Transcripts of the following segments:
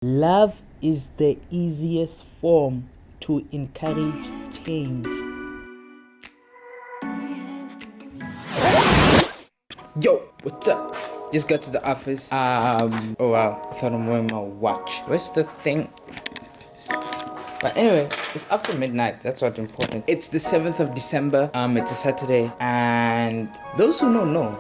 Love is the easiest form to encourage change. Yo, what's up? Just got to the office. Oh wow, I thought I'm wearing my watch. Where's the thing? But anyway, it's after midnight. That's what's important. It's the 7th of December. It's a Saturday, and those who know.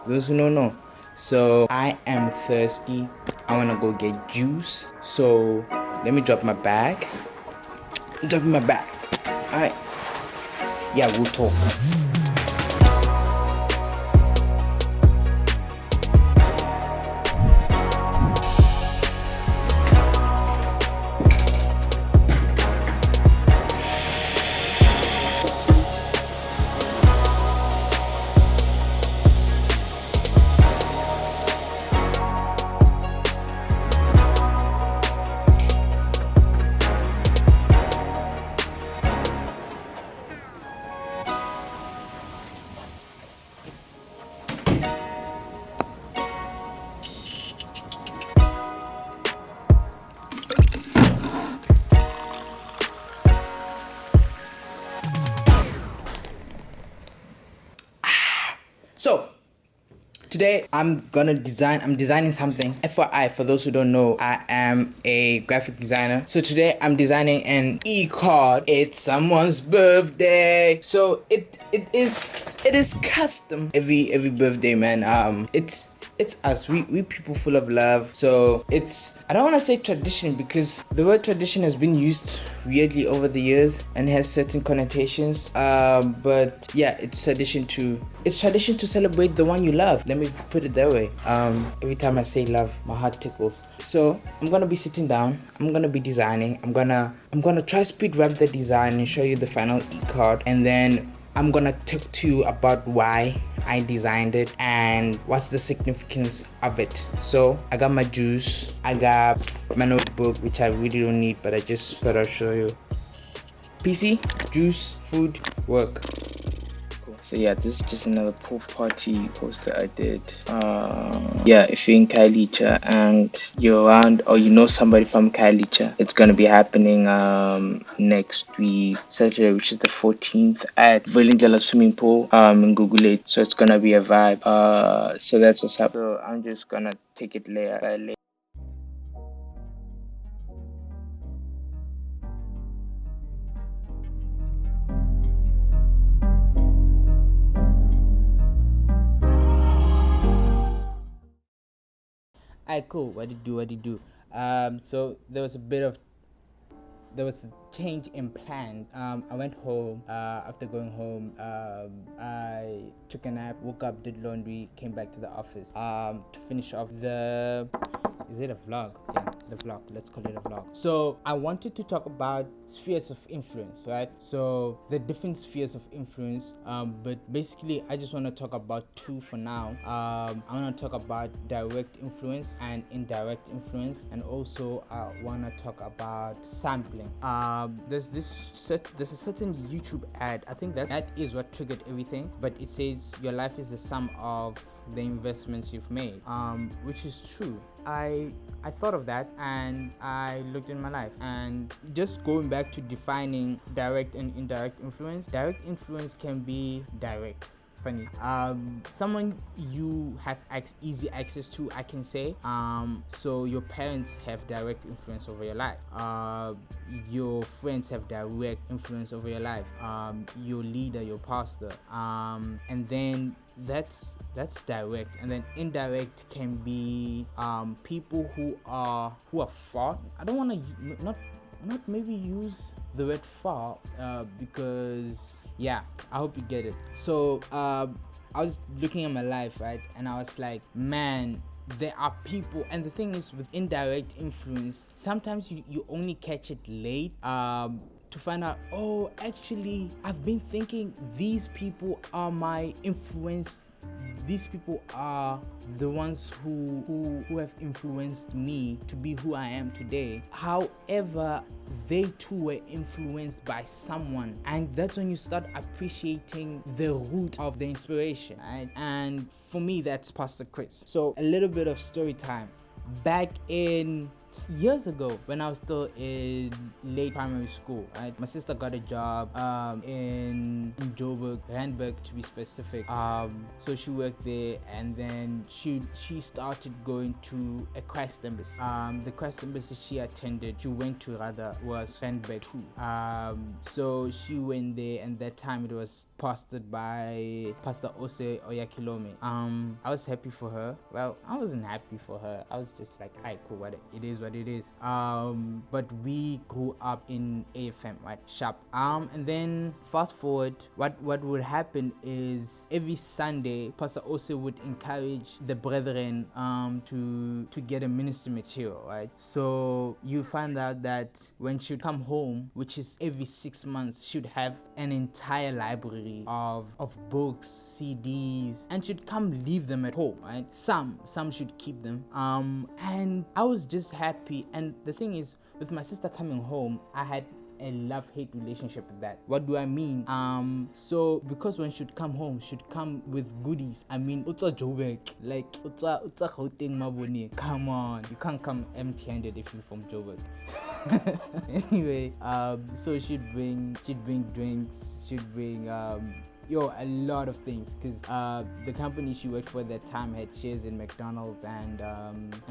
Those who don't know. So I am thirsty. I wanna go get juice. So let me drop my bag. Alright. Yeah, we'll talk. So today I'm designing something. FYI, for those who don't know, I am a graphic designer. So today I'm designing an e-card. It's someone's birthday. So it is custom every birthday, man. It's us, we people full of love. So it's, I don't want to say tradition, because the word tradition has been used weirdly over the years and has certain connotations, but yeah, it's tradition to celebrate the one you love. Let me put it that way. Every time I say love, my heart tickles. So I'm gonna be sitting down, I'm gonna be designing, I'm gonna try speed run the design and show you the final e-card, and then I'm gonna talk to you about why I designed it and what's the significance of it. So I got my juice, I got my notebook, which I really don't need, but I just thought I'd show you. PC, juice, food, work. So yeah, this is just another pool party poster I did. Yeah, if you're in Kailicha and you're around or you know somebody from Kailicha, it's gonna be happening next week, Saturday, which is the 14th at Vilindela swimming pool in Google. So it's gonna be a vibe. So that's what's up. So I'm just gonna take it layer by layer. Alright, cool. What did you do? So there was a change in plan. I went home. After going home, I took a nap, woke up, did laundry, came back to the office to finish off the... Is it a vlog? Yeah, the vlog. Let's call it a vlog. So I wanted to talk about spheres of influence, right? So the different spheres of influence. But basically, I just want to talk about two for now. I want to talk about direct influence and indirect influence, and also I want to talk about sampling. There's a certain YouTube ad. I think that is what triggered everything. But it says your life is the sum of the investments you've made, which is true. I thought of that and I looked in my life, and just going back to defining direct and indirect influence. Direct influence can be direct. Funny. Someone you have easy access to, I can say. So your parents have direct influence over your life. Your friends have direct influence over your life. Your leader, your pastor. And then that's direct. And then indirect can be people who are far. I don't want to not maybe use the word far, because yeah, I hope you get it. So I was looking at my life, right, and I was like, man, there are people. And the thing is, with indirect influence, sometimes you only catch it late, to find out, oh, actually I've been thinking these people are my influence. These people are the ones who have influenced me to be who I am today. However, they too were influenced by someone, and that's when you start appreciating the root of the inspiration, right? And for me, that's Pastor Chris. So a little bit of story time. Back in years ago when I was still in late primary school, right? My sister got a job in Joburg, Randburg to be specific. So she worked there, and then she started going to a Christ embassy. The Christ embassy she went to rather, was Randburg too. So she went there, and that time it was pastored by Pastor Ose Oyakilome. I was happy for her. Well, I wasn't happy for her. I was just like, alright, cool, it is what it is. But we grew up in AFM, right? Sharp. And then fast forward, what would happen is every Sunday, Pastor Ose would encourage the brethren to get a ministry material, right? So you find out that when she'd come home, which is every 6 months, she'd have an entire library of books, CDs, and she'd come leave them at home, right? Some should keep them. And I was just happy. And the thing is, with my sister coming home, I had a love-hate relationship with that. What do I mean? So because when she'd come home, she'd come with goodies. I mean, utsa Joburg, like utsa Gauteng mabone. Come on, you can't come empty-handed if you're from Joburg. Anyway, so she'd bring drinks, she'd bring a lot of things, because the company she worked for at that time had shares in McDonald's and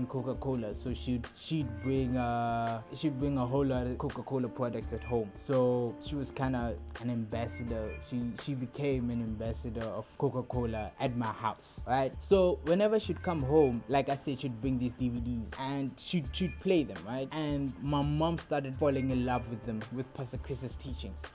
Coca-Cola. So she'd bring a whole lot of Coca-Cola products at home. So she was kind of an ambassador. She became an ambassador of Coca-Cola at my house, right? So whenever she'd come home, like I said, she'd bring these DVDs and she'd play them, right? And my mom started falling in love with them, with Pastor Chris's teachings.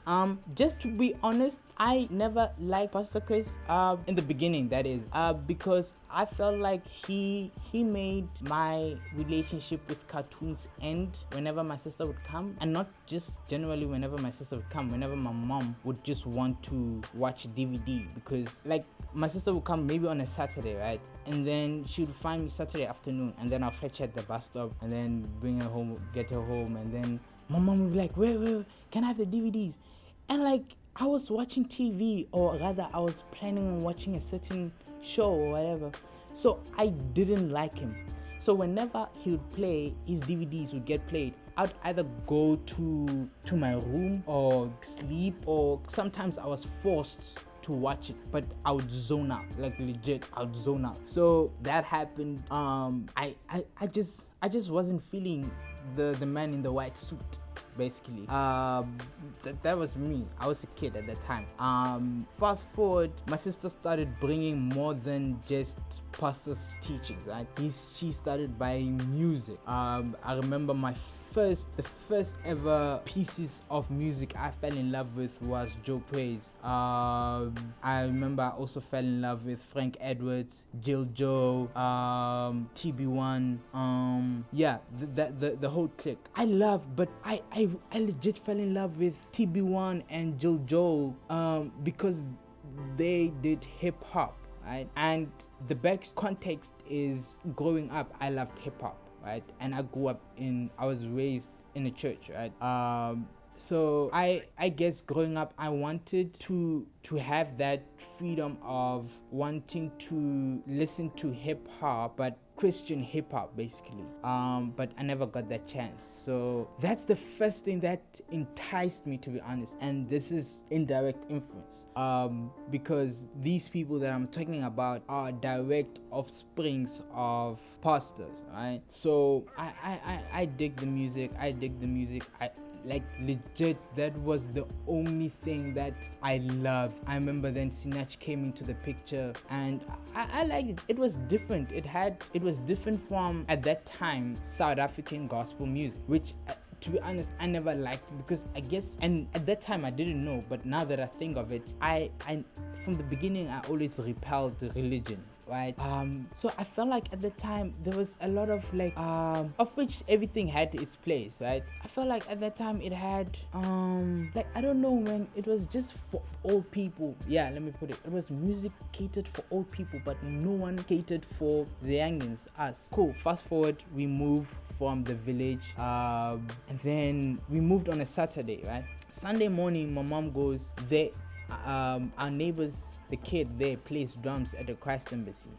Just to be honest, I never liked Pastor Chris in the beginning, that is, because I felt like he made my relationship with cartoons end whenever my sister would come, and not just generally whenever my sister would come, whenever my mom would just want to watch DVD, because like my sister would come maybe on a Saturday, right? And then she would find me Saturday afternoon, and then I'll fetch her at the bus stop and then bring her home, get her home, and then my mom would be like, wait, can I have the DVDs? And like, I was watching TV, or rather I was planning on watching a certain show or whatever. So I didn't like him. So whenever he would play, his DVDs would get played, I'd either go to my room or sleep, or sometimes I was forced to watch it, but I would zone out, like legit, I would zone out. So that happened. I just wasn't feeling the man in the white suit. Basically, that was me. I was a kid at that time. Fast forward, my sister started bringing more than just pastor's teachings, right? She started buying music. I remember the first ever pieces of music I fell in love with was Joe Praise. I remember I also fell in love with Frank Edwards, Jill Joe, TB1, the whole clique. But I legit fell in love with TB1 and Jill Joe because they did hip hop, right? And the back context is, growing up, I loved hip hop, right? And I was raised in a church, right? So I guess growing up, I wanted to have that freedom of wanting to listen to hip hop, but Christian hip hop basically. But I never got that chance. So that's the first thing that enticed me, to be honest. And this is indirect influence. Because these people that I'm talking about are direct offsprings of pastors, right? So I dig the music. Like legit, that was the only thing that I loved. I remember then Sinach came into the picture, and I liked it. It was different. It was different from, at that time, South African gospel music, which to be honest, I never liked, because I guess, and at that time I didn't know, but now that I think of it, I from the beginning I always repelled religion, right? So I felt like at the time there was a lot of like of which everything had its place, right? I felt like at that time it had like, I don't know, man, it was just for old people. Yeah, let me put it was music catered for old people, but no one catered for the youngins, us. Cool. Fast forward, we moved from the village, and then we moved on a Saturday, right? Sunday morning, my mom goes there. Our neighbors, the kid there, plays drums at the Christ Embassy.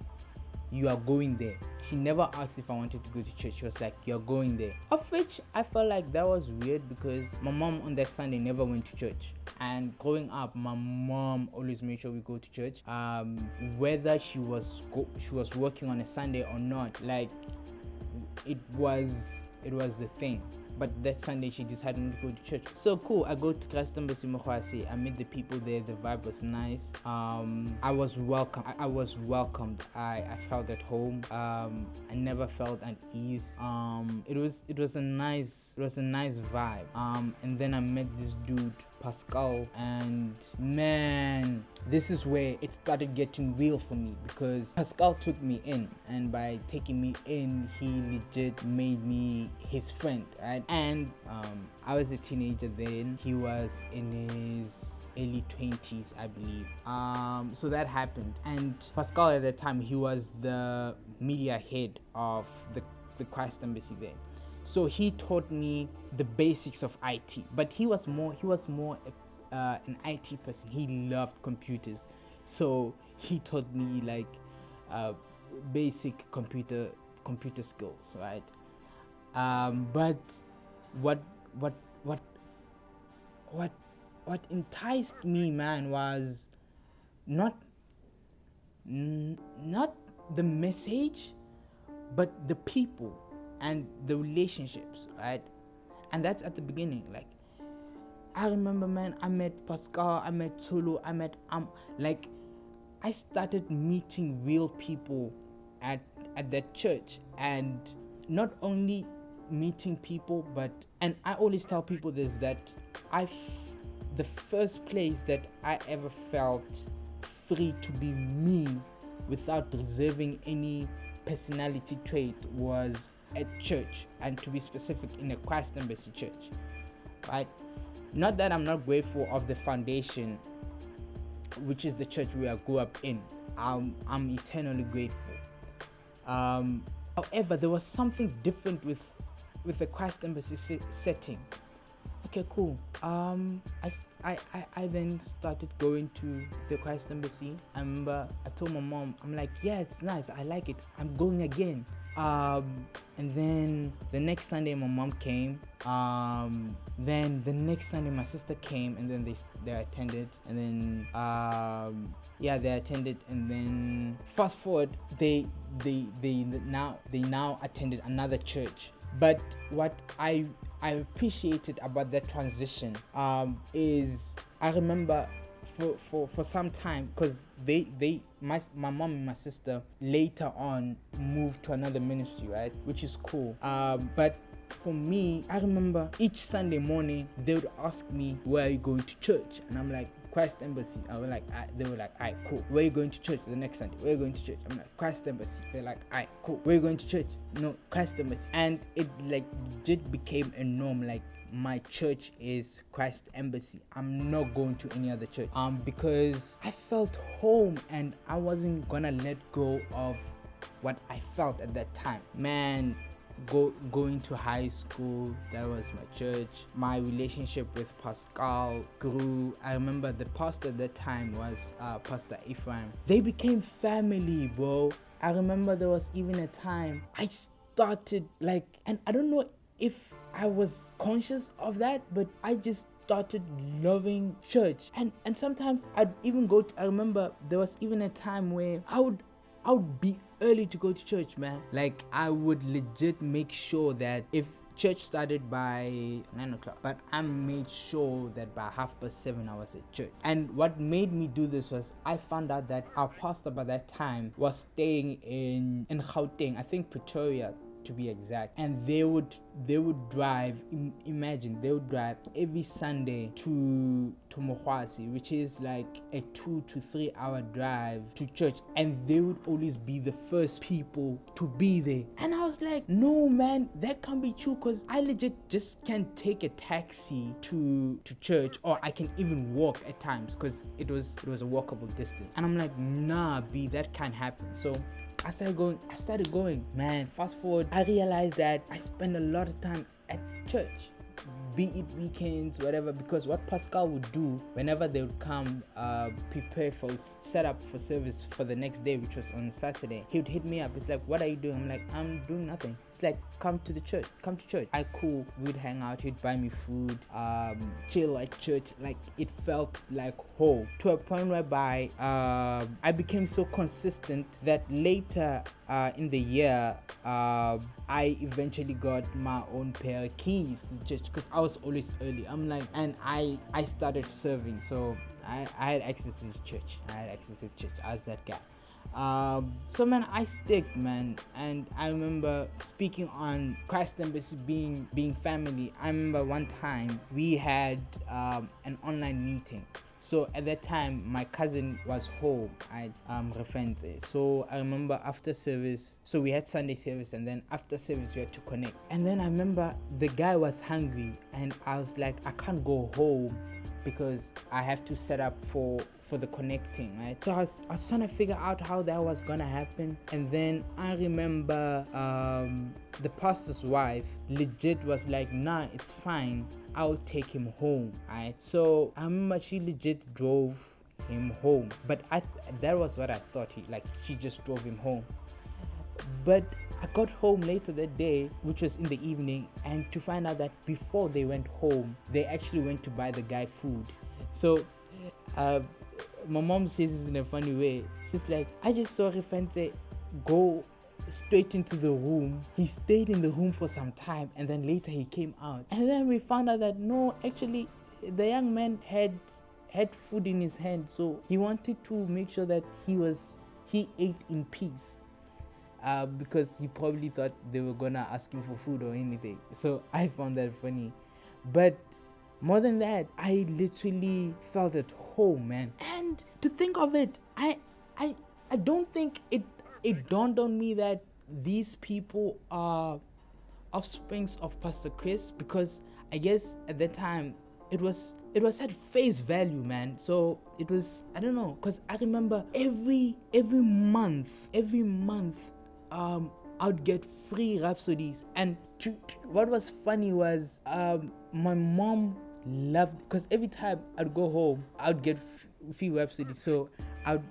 you are going there. She never asked if I wanted to go to church. She was like, you're going there. Of which I felt like that was weird because my mom on that Sunday never went to church. And growing up, my mom always made sure we go to church. Whether she was working on a Sunday or not, like it was the thing. But that Sunday she decided not to go to church. So cool. I go to Christ Embassy Mokwasi. I met the people there. The vibe was nice. I was welcome. I was welcomed. I felt at home. I never felt at ease. It was a nice vibe. And then I met this dude, Pascal, and man, this is where it started getting real for me, because Pascal took me in, and by taking me in, he legit made me his friend, right? And I was a teenager then. He was in his early 20s, I believe. So that happened, and Pascal at that time, he was the media head of the Christ Embassy there. So he taught me the basics of IT, but he was more an IT person. He loved computers, so he taught me like basic computer skills, right? But what enticed me, man, was not the message, but the people and the relationships, right? And that's at the beginning. Like, I remember, man, I met Pascal, I met Tulu, I met like, I started meeting real people at that church, and not only meeting people, and I always tell people this, that the first place that I ever felt free to be me without reserving any personality trait was at church, and to be specific, in a Christ Embassy church, right? Not that I'm not grateful of the foundation, which is the church where I grew up in. I'm eternally grateful. However, there was something different with the Christ Embassy setting. Okay, cool. I then started going to the Christ Embassy. I remember I told my mom, I'm like, yeah, it's nice, I like it, I'm going again. And then the next Sunday my mom came. Then the next Sunday my sister came, and then they attended, and then they attended, and then fast forward, they now attended another church. But what I appreciated about that transition is, I remember for some time, because my mom and my sister later on moved to another ministry, right, which is cool. But for me, I remember each Sunday morning they would ask me, where are you going to church? And I'm like, Christ Embassy. They were like, alright, cool. Where are you going to church the next Sunday? Where are you going to church? I'm like, Christ Embassy. They're like, alright, cool. Where are you going to church? No, Christ Embassy. And it like just became a norm. Like, my church is Christ Embassy. I'm not going to any other church. Because I felt home, and I wasn't gonna let go of what I felt at that time. Man, going to high school, that was my church. My relationship with Pascal grew. I remember the pastor at that time was Pastor Ephraim. They became family, bro. I remember there was even a time I started like, and I don't know if I was conscious of that, but I just started loving church. And sometimes I'd even I remember there was even a time where I would be early to go to church, man. Like, I would legit make sure that if church started by 9 o'clock, but I made sure that by 7:30 I was at church. And what made me do this was, I found out that our pastor by that time was staying in Gauteng, I think Pretoria to be exact, and they would drive, imagine, they would drive every Sunday to Mokwasi, which is like a 2 to 3 hour drive to church, and they would always be the first people to be there. And I was like, no man, that can't be true, because I legit just can't take a taxi to church, or I can even walk at times, because it was a walkable distance. And I'm like, nah, B, that can't happen. So I started going, man. Fast forward, I realized that I spend a lot of time at church be it weekends, whatever, because what Pascal would do whenever they would come prepare for set up for service for the next day, which was on Saturday, he would hit me up. It's like, what are you doing? I'm like, I'm doing nothing. It's like, come to church. I cool. We'd hang out. He'd buy me food, chill at church. Like, it felt like home, to a point whereby I became so consistent that later in the year, I eventually got my own pair of keys to church, because I was always early. I'm like, and I started serving, so I had access to church. I was that guy. So man, I stick, man. And I remember speaking on Christ Embassy being family. I remember one time we had an online meeting. So at that time, my cousin was home at Refente. So I remember after service, so we had Sunday service, and then after service we had to connect. And then I remember the guy was hungry, and I was like, I can't go home because I have to set up for the connecting, right? So I was trying to figure out how that was gonna happen. And then I remember the pastor's wife legit was like, nah, it's fine, I'll take him home, right? So I remember she legit drove him home, but that was what I thought, she just drove him home. But I got home later that day, which was in the evening, and to find out that before they went home, they actually went to buy the guy food. So my mom says this in a funny way. She's like, I just saw Refente go straight into the room. He stayed in the room for some time, and then later he came out. And then we found out that no, actually the young man had food in his hand, so he wanted to make sure that he ate in peace. Because he probably thought they were gonna ask him for food or anything. So I found that funny. But more than that, I literally felt at home, man. And to think of it, I don't think it dawned on me that these people are offsprings of Pastor Chris, because I guess at that time it was at face value, man. So it was, I don't know, because I remember every month I'd get free Rhapsodies. And what was funny was my mom loved, because every time I'd go home I'd get free Rhapsodies, so I'd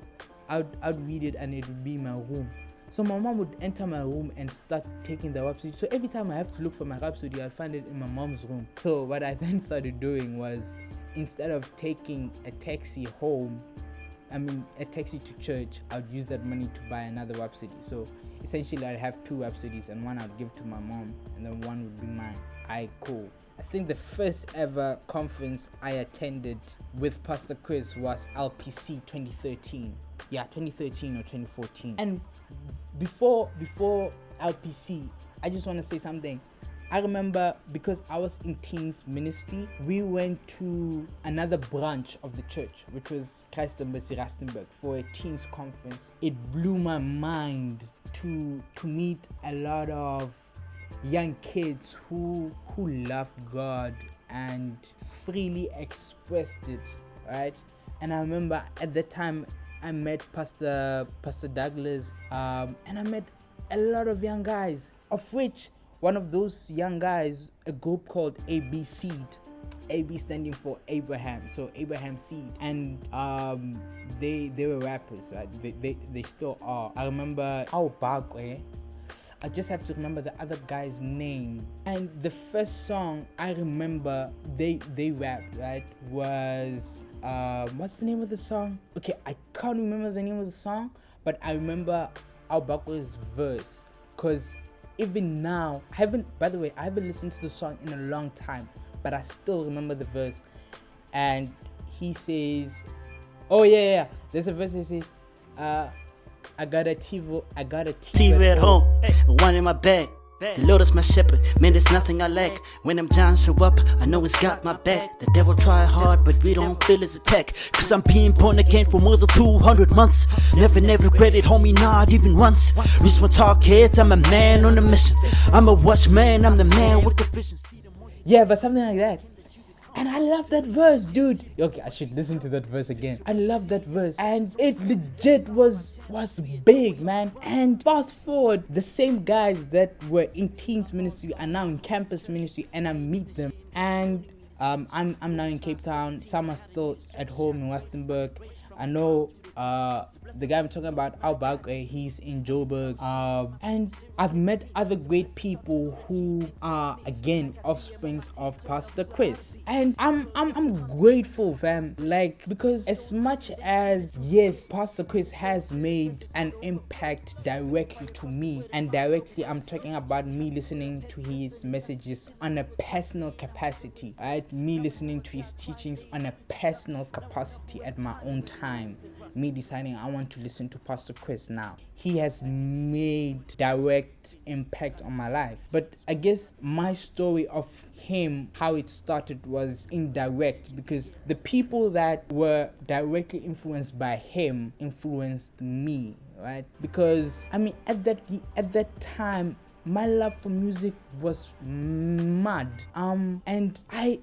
read it and it would be in my room. So my mom would enter my room and start taking the Rhapsody. So every time I have to look for my Rhapsody, I'd find it in my mom's room. So what I then started doing was, instead of taking a taxi to church, I'd use that money to buy another Rhapsody. So essentially I'd have two Rhapsodies, and one I'd give to my mom and then one would be mine. Cool. I think the first ever conference I attended with Pastor Chris was LPC 2013. Yeah, 2013 or 2014. And before LPC, I just want to say something. I remember, because I was in teens ministry, we went to another branch of the church, which was Christ Embassy Rustenburg, for a teens conference. It blew my mind to meet a lot of young kids who loved God and freely expressed it, right? And I remember at that time I met Pastor Douglas, and I met a lot of young guys, of which one of those young guys, a group called AB Seed, AB standing for Abraham, so Abraham Seed, and they were rappers, right? They still are. I remember I just have to remember the other guy's name. And the first song I remember they rapped, right, was what's the name of the song? Okay, I can't remember the name of the song, but I remember Albakwe's verse, because even now, I haven't listened to the song in a long time, but I still remember the verse. And he says, there's a verse that says, I got a TV at home, one in my bag. The Lord is my shepherd, man, there's nothing I lack. When I'm down, show up, I know He's got my back. The devil try hard, but we don't feel his attack, cause I'm being born again for more than 200 months. Never regret it, homie, not even once. Reach my targets, I'm a man on a mission. I'm a watchman, I'm the man with the vision. Yeah, but something like that. And I love that verse, dude. Okay, I should listen to that verse again. I love that verse. And it legit was big, man. And fast forward, the same guys that were in teens ministry are now in campus ministry, and I meet them. And I'm now in Cape Town. Some are still at home in Rustenburg. I know the guy I'm talking about, Albak, he's in Joburg. And I've met other great people who are again offsprings of Pastor Chris. And I'm grateful, fam. Like, because as much as yes, Pastor Chris has made an impact directly to me, and directly I'm talking about me listening to his messages on a personal capacity, right? Me listening to his teachings on a personal capacity at my own time. Me deciding I want to listen to Pastor Chris now. He has made direct impact on my life. But I guess my story of him, how it started, was indirect, because the people that were directly influenced by him influenced me, right? Because I mean, at that time, my love for music was mad. And I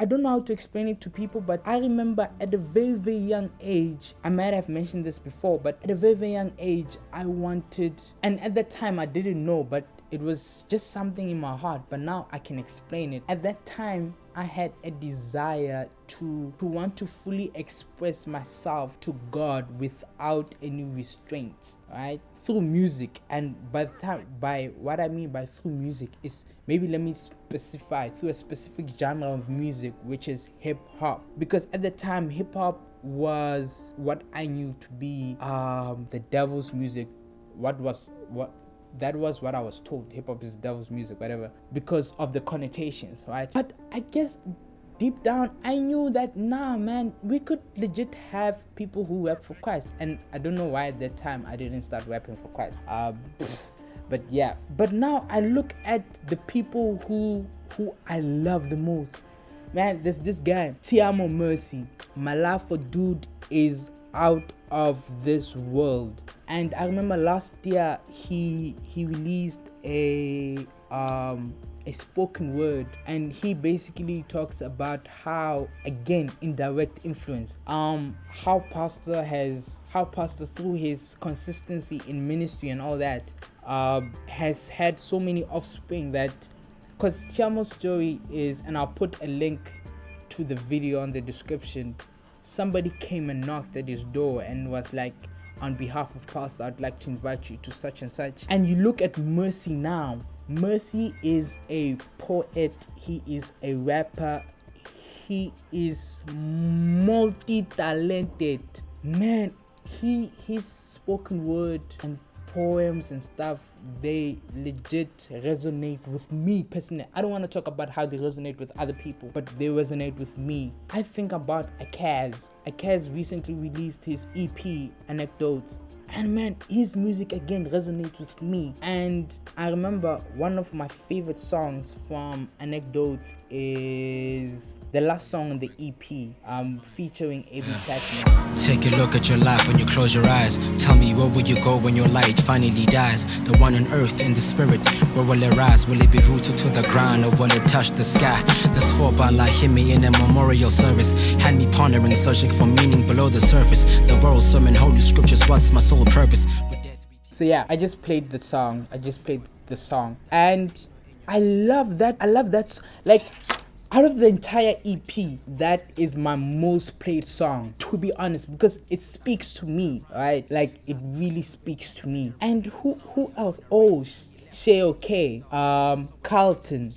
don't know how to explain it to people, but I remember at a very, very young age, I might have mentioned this before, but at a very, very young age, I wanted, and at that time I didn't know, but it was just something in my heart, but now I can explain it. At that time, I had a desire to want to fully express myself to God without any restraints, right? Through music. And by what I mean by through music is, maybe let me specify, through a specific genre of music, which is hip hop. Because at the time, hip hop was what I knew to be the devil's music. That was what I was told. Hip hop is devil's music, whatever, because of the connotations, right? But I guess deep down, I knew that, nah, man, we could legit have people who rap for Christ. And I don't know why at that time I didn't start rapping for Christ. But yeah. But now I look at the people who I love the most. Man, there's this guy, Tiamo Mercy. My love for dude is out of this world. And I remember last year he released a spoken word, and he basically talks about how, again, indirect influence, how pastor through his consistency in ministry and all that has had so many offspring, that because Tiamo's story is, and I'll put a link to the video on the description, somebody came and knocked at his door and was like, on behalf of pastor, I'd like to invite you to such and such. And you look at Mercy now. Mercy is a poet. He is a rapper. He is multi-talented. Man, his spoken word and poems and stuff, they legit resonate with me personally. I don't want to talk about how they resonate with other people, but they resonate with me. I think about Achaz. Achaz recently released his EP, Anecdotes. And man, his music again resonates with me. And I remember one of my favorite songs from Anecdotes is the last song on the EP, featuring AB Platinum. Take a look at your life when you close your eyes. Tell me, where will you go when your light finally dies? The one on earth in the spirit, where will it rise? Will it be rooted to the ground, or will it touch the sky? This 4-bar lie hit me in a memorial service, had me pondering, searching for meaning below the surface. The world sermon, holy scriptures, what's my soul purpose? So yeah, I just played the song. And I love that. Like, out of the entire EP, that is my most played song, to be honest, because it speaks to me, right? Like, it really speaks to me. And who else? Oh, Shay OK, Carlton,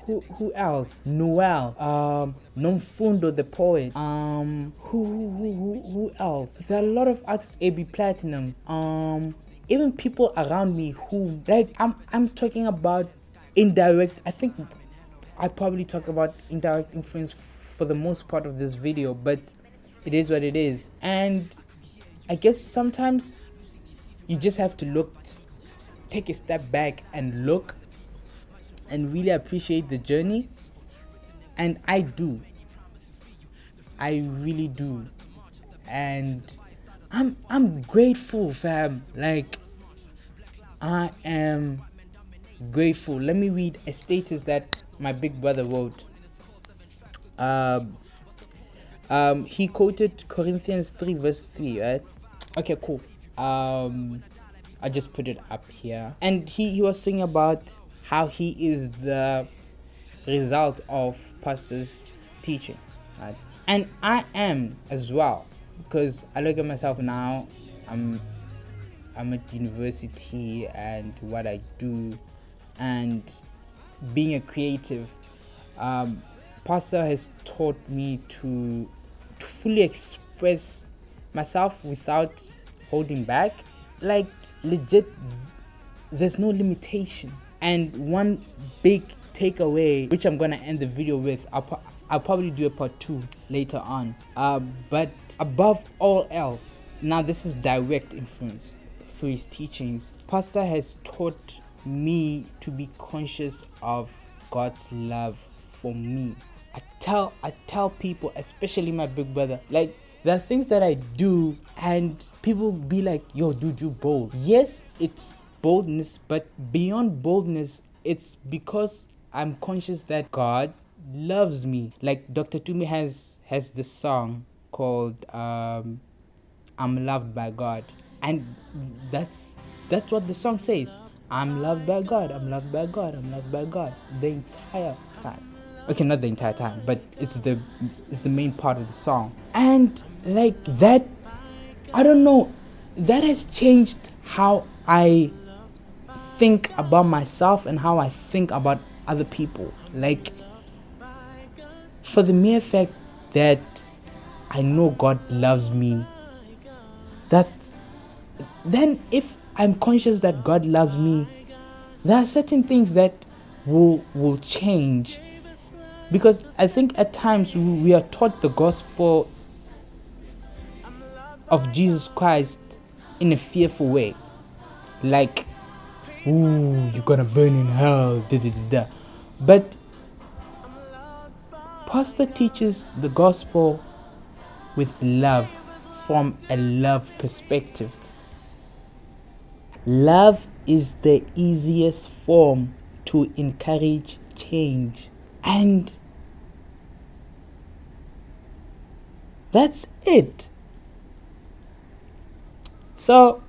who else? Noel, Nomfundo the poet, who else? There are a lot of artists, AB Platinum, even people around me who, like, I'm talking about indirect. I think I probably talk about indirect influence for the most part of this video, but it is what it is. And I guess sometimes you just have to take a step back and look and really appreciate the journey. And I do. I really do. And I'm grateful, fam. Like, I am grateful. Let me read a status that my big brother wrote. He quoted Corinthians 3 verse 3, right? Okay, cool. I just put it up here. And he was saying about how he is the result of pastors teaching, right? And I am as well, because I look at myself now. I'm at university and what I do, and being a creative. Pastor has taught me to fully express myself without holding back. Like, legit, there's no limitation. And one big takeaway, which I'm gonna end the video with, I'll probably do a part 2 later on. But above all else, now this is direct influence through his teachings. Pastor has taught me to be conscious of God's love for me. I tell people, especially my big brother, like, there are things that I do and people be like, yo, dude, you bold. Yes, it's boldness, but beyond boldness, it's because I'm conscious that God loves me. Like Dr. Tumi has this song called I'm loved by God, and that's what the song says. I'm loved by God, I'm loved by God, I'm loved by God, the entire time. Okay, not the entire time, but it's the main part of the song. And like that, I don't know, that has changed how I think about myself and how I think about other people. Like, for the mere fact that I know God loves me, that then if I'm conscious that God loves me, there are certain things that will change. Because I think at times we are taught the gospel of Jesus Christ in a fearful way. Like, ooh, you're gonna burn in hell, da da da da. But Pastor teaches the gospel with love, from a love perspective. Love is the easiest form to encourage change. And that's it. So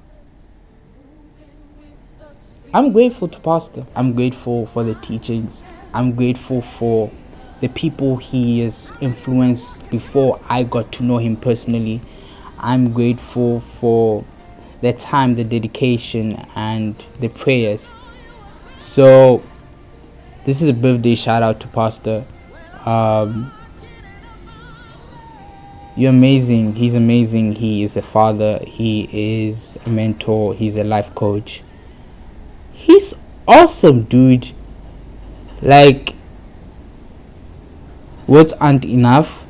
I'm grateful to Pastor. I'm grateful for the teachings. I'm grateful for the people he has influenced before I got to know him personally. I'm grateful for the time, the dedication, and the prayers. So this is a birthday shout out to Pastor. You're amazing. He's amazing. He is a father. He is a mentor. He's a life coach. He's awesome, dude. Like, words aren't enough.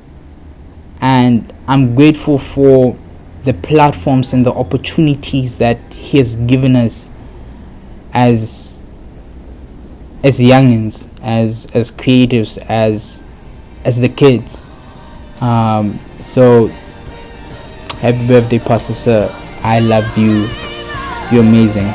And I'm grateful for the platforms and the opportunities that he has given us as youngins, as creatives, as the kids. So happy birthday, Pastor Sir. I love you. You're amazing.